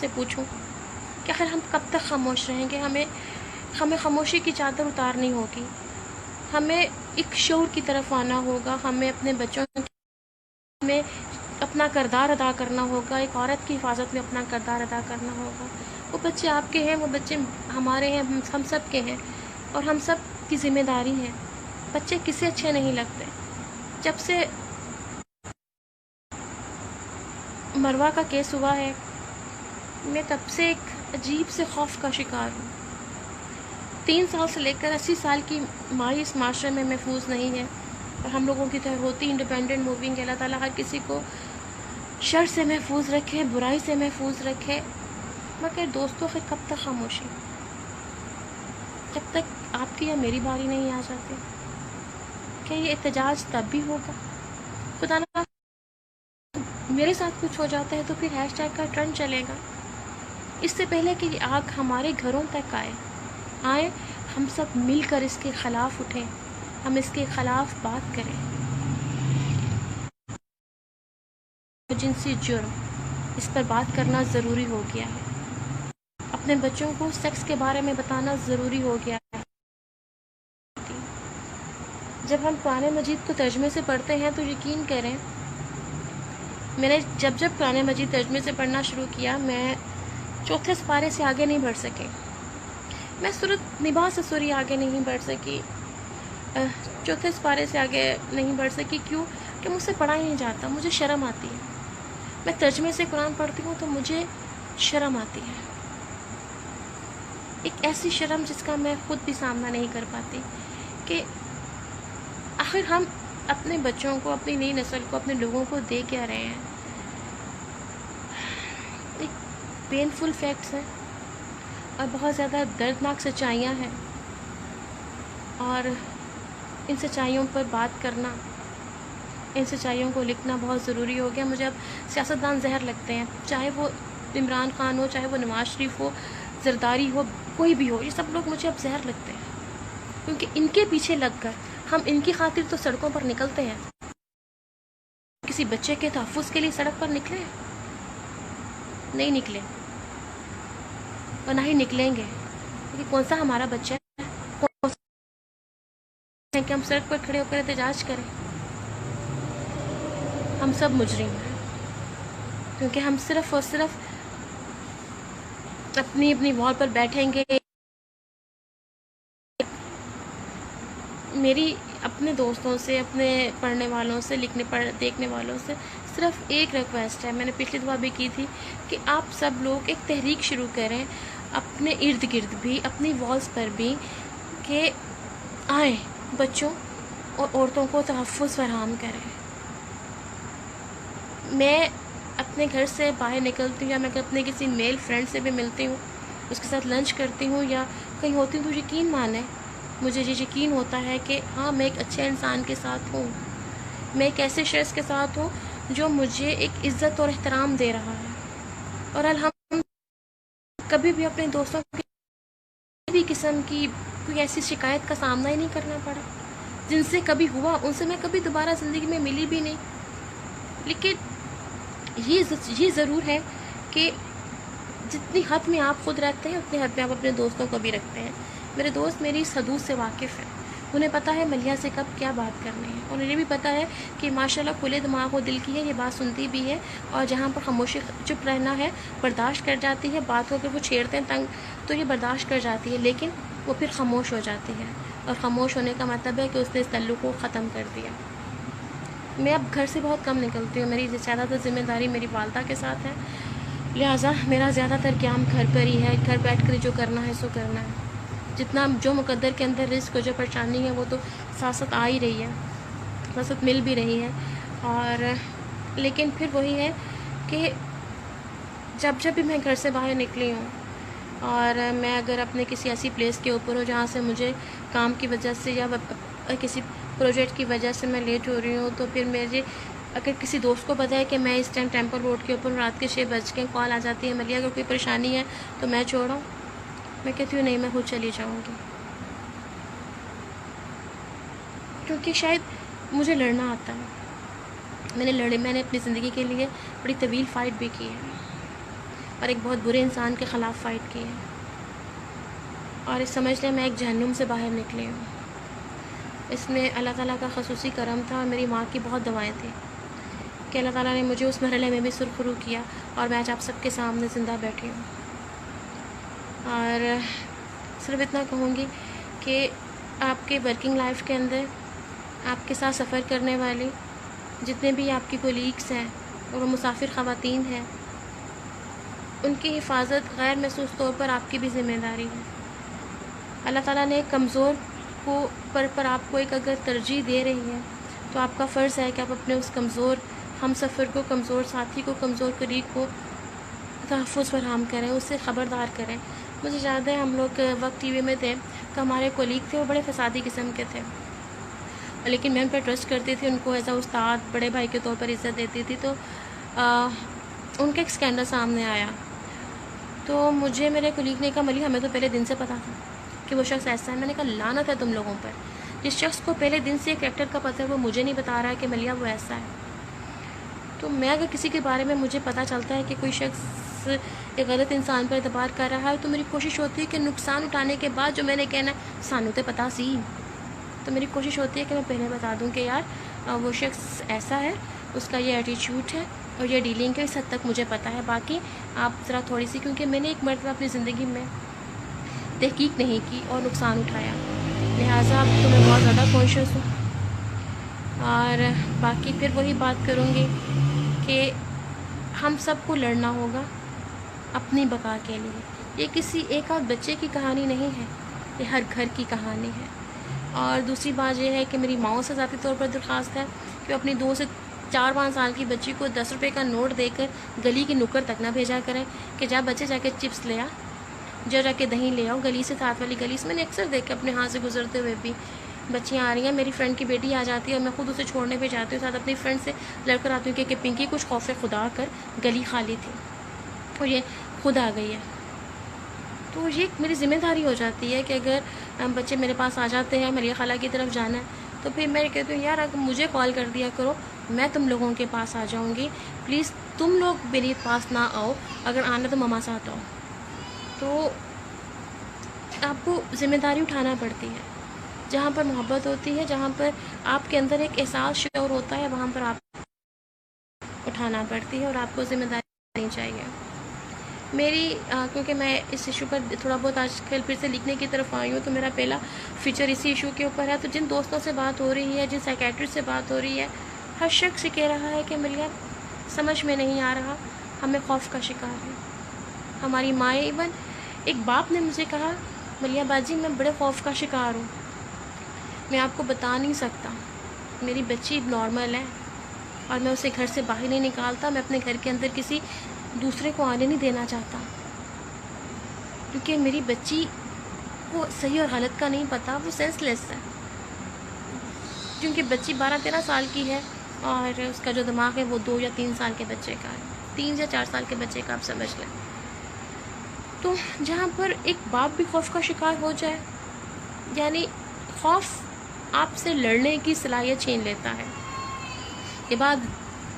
سے پوچھوں کہ آخر ہم کب تک خاموش رہیں گے؟ ہمیں خاموشی کی چادر اتارنی ہوگی، ہمیں ایک شعور کی طرف آنا ہوگا، ہمیں اپنے بچوں میں اپنا کردار ادا کرنا ہوگا، ایک عورت کی حفاظت میں اپنا کردار ادا کرنا ہوگا۔ وہ بچے آپ کے ہیں، وہ بچے ہمارے ہیں، ہم سب کے ہیں، اور ہم سب کی ذمہ داری ہے۔ بچے کسے اچھے نہیں لگتے؟ جب سے مروہ کا کیس ہوا ہے، میں تب سے ایک عجیب سے خوف کا شکار ہوں۔ 3 سال سے لے کر 80 سال کی ماں اس معاشرے میں محفوظ نہیں ہے، اور ہم لوگوں کی طرح ہوتی انڈیپینڈنٹ موونگ ہے۔ اللہ تعالیٰ ہر کسی کو شر سے محفوظ رکھے، برائی سے محفوظ رکھے، مگر دوستوں سے کب تک خاموشی؟ جب تک آپ کی یا میری باری نہیں آ جاتی۔ کہ یہ احتجاج تب بھی ہوگا، خدا نہ میرے ساتھ کچھ ہو جاتا ہے تو پھر ہیش ٹیگ کا ٹرینڈ چلے گا۔ اس سے پہلے کہ یہ آگ ہمارے گھروں تک آئے ہم سب مل کر اس کے خلاف اٹھیں، ہم اس کے خلاف بات کریں۔ جنسی جرم، اس پر بات کرنا ضروری ہو گیا ہے۔ اپنے بچوں کو سیکس کے بارے میں بتانا ضروری ہو گیا ہے۔ جب ہم قرآن مجید کو ترجمے سے پڑھتے ہیں تو یقین کریں، میں نے جب قرآن مجید ترجمے سے پڑھنا شروع کیا، میں 4تھے سپارے سے آگے نہیں بڑھ سکی، میں سورۃ نبا سے سوری آگے نہیں بڑھ سکی، 4تھے سپارے سے آگے نہیں بڑھ سکی۔ کیوں؟ کہ مجھ سے پڑھا ہی نہیں جاتا، مجھے شرم آتی ہے۔ میں ترجمے سے قرآن پڑھتی ہوں تو مجھے شرم آتی ہے، ایک ایسی شرم جس کا میں خود بھی سامنا نہیں کر پاتی، کہ آخر ہم اپنے بچوں کو، اپنی نئی نسل کو، اپنے لوگوں کو دے کیا رہے ہیں؟ ایک پینفل فیکٹس ہیں، اور بہت زیادہ دردناک سچائیاں ہیں، اور ان سچائیوں پر بات کرنا، ان سچائیوں کو لکھنا بہت ضروری ہو گیا۔ مجھے اب سیاستدان زہر لگتے ہیں، چاہے وہ عمران خان ہو، چاہے وہ نواز شریف ہو، زرداری ہو، کوئی بھی ہو، یہ سب لوگ مجھے اب زہر لگتے ہیں، کیونکہ ان کے پیچھے لگ کر ہم ان کی خاطر تو سڑکوں پر نکلتے ہیں۔ کسی بچے کے تحفظ کے لیے سڑک پر نکلے؟ نہیں نکلے، اور نہ ہی نکلیں گے، کیونکہ کون سا ہمارا بچہ ہے کہ ہم سڑک پر کھڑے ہو کر احتجاج کریں؟ ہم سب مجرم ہیں، کیونکہ ہم صرف اور صرف اپنی وال پر بیٹھیں گے۔ میری اپنے دوستوں سے، اپنے پڑھنے والوں سے، دیکھنے والوں سے صرف ایک ریکویسٹ ہے، میں نے پچھلی دفعہ بھی کی تھی، کہ آپ سب لوگ ایک تحریک شروع کریں اپنے ارد گرد بھی، اپنی والز پر بھی، کہ آئیں بچوں اور عورتوں کو تحفظ فراہم کریں۔ میں اپنے گھر سے باہر نکلتی ہوں، یا میں اپنے کسی میل فرینڈ سے بھی ملتی ہوں، اس کے ساتھ لنچ کرتی ہوں، یا کہیں ہوتی ہوں، تو یقین مانیں مجھے یہ یقین ہوتا ہے کہ ہاں میں ایک اچھے انسان کے ساتھ ہوں، میں ایک ایسے شخص کے ساتھ ہوں جو مجھے ایک عزت اور احترام دے رہا ہے، اور الحمدللہ کبھی بھی اپنے دوستوں کو کسی بھی قسم کی کوئی ایسی شکایت کا سامنا ہی نہیں کرنا پڑا۔ جن سے کبھی ہوا ان سے میں کبھی دوبارہ زندگی میں ملی بھی نہیں۔ لیکن یہ ضرور ہے کہ جتنی حد میں آپ خود رکھتے ہیں اتنی حد میں آپ اپنے دوستوں کو بھی رکھتے ہیں۔ میرے دوست میری اس حدود سے واقف ہیں، انہیں پتہ ہے ملیحہ سے کب کیا بات کرنی ہے، اور انہیں بھی پتہ ہے کہ ماشاءاللہ کھلے دماغ و دل کی ہے، یہ بات سنتی بھی ہے، اور جہاں پر خاموشی چپ رہنا ہے برداشت کر جاتی ہے، بات ہو کے وہ چھیڑتے ہیں تنگ تو یہ برداشت کر جاتی ہے، لیکن وہ پھر خاموش ہو جاتی ہے، اور خاموش ہونے کا مطلب ہے کہ اس نے اس تعلق کو ختم کر دیا۔ میں اب گھر سے بہت کم نکلتی ہوں، میری زیادہ تر ذمہ داری میری والدہ کے ساتھ ہے، لہٰذا میرا زیادہ تر قیام گھر پر ہی ہے، گھر بیٹھ کر جو کرنا ہے سو کرنا ہے۔ جتنا جو مقدر کے اندر رزق جو پریشانی ہے وہ تو ساتھ ساتھ آ ہی رہی ہے، ساتھ ساتھ مل بھی رہی ہے، اور لیکن پھر وہی ہے کہ جب بھی میں گھر سے باہر نکلی ہوں، اور میں اگر اپنے کسی ایسی پلیس کے اوپر ہوں جہاں سے مجھے کام کی وجہ سے یا کسی پروجیکٹ کی وجہ سے میں لیٹ ہو رہی ہوں، تو پھر میرے اگر کسی دوست کو پتہ ہے کہ میں اس ٹائم ٹیمپل روڈ کے اوپر رات کے 6 بج کے کال آ جاتی ہے، ملیحہ اگر کوئی پریشانی ہے تو میں چھوڑوں، میں کہتی ہوں نہیں میں خود چلی جاؤں گی، کیونکہ شاید مجھے لڑنا آتا ہے۔ میں نے اپنی زندگی کے لیے بڑی طویل فائٹ بھی کی ہے، اور ایک بہت برے انسان کے خلاف فائٹ کی ہے، اور سمجھ لیں میں ایک جہنم سے باہر نکلی ہوں۔ اس میں اللہ تعالیٰ کا خصوصی کرم تھا، اور میری ماں کی بہت دعائیں تھیں کہ اللہ تعالیٰ نے مجھے اس مرحلے میں بھی سرخرو کیا، اور میں آج آپ سب کے سامنے زندہ بیٹھی ہوں۔ اور صرف اتنا کہوں گی کہ آپ کے ورکنگ لائف کے اندر آپ کے ساتھ سفر کرنے والے جتنے بھی آپ کی کولیگس ہیں اور وہ مسافر خواتین ہیں، ان کی حفاظت غیر محسوس طور پر آپ کی بھی ذمہ داری ہے۔ اللہ تعالیٰ نے کمزور پر آپ کو ایک اگر ترجیح دے رہی ہے تو آپ کا فرض ہے کہ آپ اپنے اس کمزور ہم سفر کو، کمزور ساتھی کو، کمزور قریب کو تحفظ فراہم کریں، اس سے خبردار کریں۔ مجھے یاد ہے ہم لوگ وقت ٹی وی میں تھے تو ہمارے کولیگ تھے، وہ بڑے فسادی قسم کے تھے، لیکن میں ان پر ٹرسٹ کرتی تھی، ان کو ایز اے استاد بڑے بھائی کے طور پر عزت دیتی تھی۔ تو ان کا ایک اسکینڈل سامنے آیا تو مجھے میرے کولیگ نے کہا ملی ہمیں تو پہلے دن سے پتہ تھا کہ وہ شخص ایسا ہے۔ میں نے کہا لعنت ہے تم لوگوں پر، جس شخص کو پہلے دن سے کریکٹر کا پتہ ہے وہ مجھے نہیں بتا رہا ہے کہ ملیا وہ ایسا ہے۔ تو میں اگر کسی کے بارے میں مجھے پتہ چلتا ہے کہ کوئی شخص ایک غلط انسان پر اعتبار کر رہا ہے تو میری کوشش ہوتی ہے کہ نقصان اٹھانے کے بعد جو میں نے کہنا ہے سانو تے پتہ سی، تو میری کوشش ہوتی ہے کہ میں پہلے بتا دوں کہ یار وہ شخص ایسا ہے، اس کا یہ ایٹیچیوڈ ہے اور یہ ڈیلنگ ہے، اس حد تک مجھے پتہ ہے۔ باقی آپ ذرا تھوڑی سی، کیونکہ میں نے ایک مرتبہ اپنی زندگی میں تحقیق نہیں کی اور نقصان اٹھایا، لہٰذا اب تو میں بہت زیادہ کانشیس ہوں۔ اور باقی پھر وہی بات کروں گی کہ ہم سب کو لڑنا ہوگا اپنی بقا کے لیے۔ یہ کسی ایک آدھ بچے کی کہانی نہیں ہے، یہ ہر گھر کی کہانی ہے۔ اور دوسری بات یہ ہے کہ میری ماؤں سے ذاتی طور پر درخواست ہے کہ اپنی 2 سے 4-5 سال کی بچی کو 10 روپے کا نوٹ دے کر گلی کی نکڑ تک نہ بھیجا کریں کہ جا بچے جا کے چپس لے آ، جا کے دہی لے آؤ، گلی سے ساتھ والی گلی سے۔ میں نے اکثر دیکھا اپنے ہاتھ سے گزرتے ہوئے بھی، بچیاں آ رہی ہیں، میری فرینڈ کی بیٹی آ جاتی ہے اور میں خود اسے چھوڑنے پہ جاتی ہوں، ساتھ اپنی فرینڈ سے لڑ کر آتی ہوں کہ پنکی کچھ خوف خدا کر، گلی خالی تھی اور یہ خود آ گئی ہے۔ تو یہ میری ذمہ داری ہو جاتی ہے کہ اگر بچے میرے پاس آ جاتے ہیں، میری خالہ کی طرف جانا ہے، تو پھر میں کہتی ہوں یار اگر مجھے کال کر دیا کرو، میں تم لوگوں کے پاس آ جاؤں گی، پلیز تم لوگ میرے پاس نہ آؤ، اگر آنا تو مما ساتھ آؤ۔ تو آپ کو ذمہ داری اٹھانا پڑتی ہے، جہاں پر محبت ہوتی ہے، جہاں پر آپ کے اندر ایک احساس شعور ہوتا ہے، وہاں پر آپ اٹھانا پڑتی ہے اور آپ کو ذمہ داری نہیں چاہیے۔ میری کیونکہ میں اس ایشو پر تھوڑا بہت آج کل پھر سے لکھنے کی طرف آئی ہوں، تو میرا پہلا فیچر اسی ایشو کے اوپر ہے۔ تو جن دوستوں سے بات ہو رہی ہے، جن سائیکیٹرسٹ سے بات ہو رہی ہے، ہر شخص کہہ رہا ہے کہ ملیا سمجھ میں نہیں آ رہا، ہمیں خوف کا شکار ہے۔ ہماری مائیں، ایون ایک باپ نے مجھے کہا ملیا باجی میں بڑے خوف کا شکار ہوں، میں آپ کو بتا نہیں سکتا، میری بچی نارمل ہے اور میں اسے گھر سے باہر نہیں نکالتا، میں اپنے گھر کے اندر کسی دوسرے کو آنے نہیں دینا چاہتا، کیونکہ میری بچی کو صحیح اور غلط کا نہیں پتہ، وہ سینس لیس ہے، کیونکہ بچی 12-13 سال کی ہے اور اس کا جو دماغ ہے وہ 2 یا 3 سال کے بچے کا ہے، 3 یا 4 سال کے بچے کا آپ سمجھ لیں۔ تو جہاں پر ایک باپ بھی خوف کا شکار ہو جائے، یعنی خوف آپ سے لڑنے کی صلاحیت چھین لیتا ہے۔ یہ بات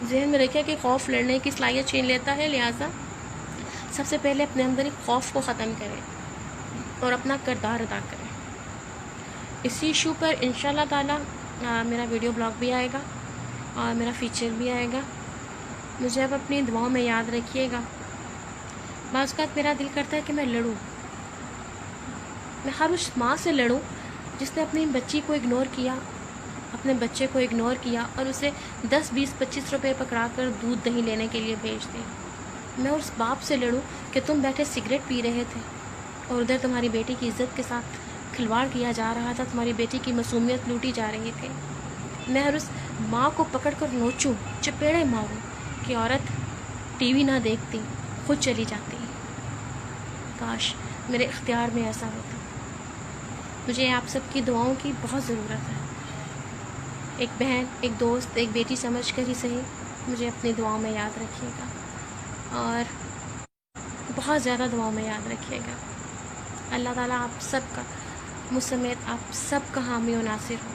ذہن میں رکھیں کہ خوف لڑنے کی صلاحیت چھین لیتا ہے، لہٰذا سب سے پہلے اپنے اندر ایک خوف کو ختم کریں اور اپنا کردار ادا کریں۔ اسی ایشو پر انشاءاللہ تعالی میرا ویڈیو بلاگ بھی آئے گا اور میرا فیچر بھی آئے گا، مجھے اب اپنی دعاؤں میں یاد رکھیے گا۔ بعض اوقات میرا دل کرتا ہے کہ میں لڑوں، میں ہر اس ماں سے لڑوں جس نے اپنی بچی کو اگنور کیا، اپنے بچے کو اگنور کیا اور اسے 10-20-25 روپے پکڑا کر دودھ دہی لینے کے لیے بھیج دیں۔ میں اس باپ سے لڑوں کہ تم بیٹھے سگریٹ پی رہے تھے اور ادھر تمہاری بیٹی کی عزت کے ساتھ کھلواڑ کیا جا رہا تھا، تمہاری بیٹی کی معصومیت لوٹی جا رہی تھی۔ میں ہر اس ماں کو پکڑ کر نوچوں، چپیڑے ماروں کہ عورت ٹی وی نہ دیکھتی، خود چلی جاتی۔ کاش میرے اختیار میں ایسا ہوتا۔ مجھے آپ سب کی دعاؤں کی بہت ضرورت ہے، ایک بہن، ایک دوست، ایک بیٹی سمجھ کر ہی صحیح مجھے اپنی دعاؤں میں یاد رکھیے گا، اور بہت زیادہ دعاؤں میں یاد رکھیے گا۔ اللہ تعالیٰ آپ سب کا، مجھ سمیت آپ سب کا حامی و ناصر ہو۔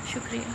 شکریہ۔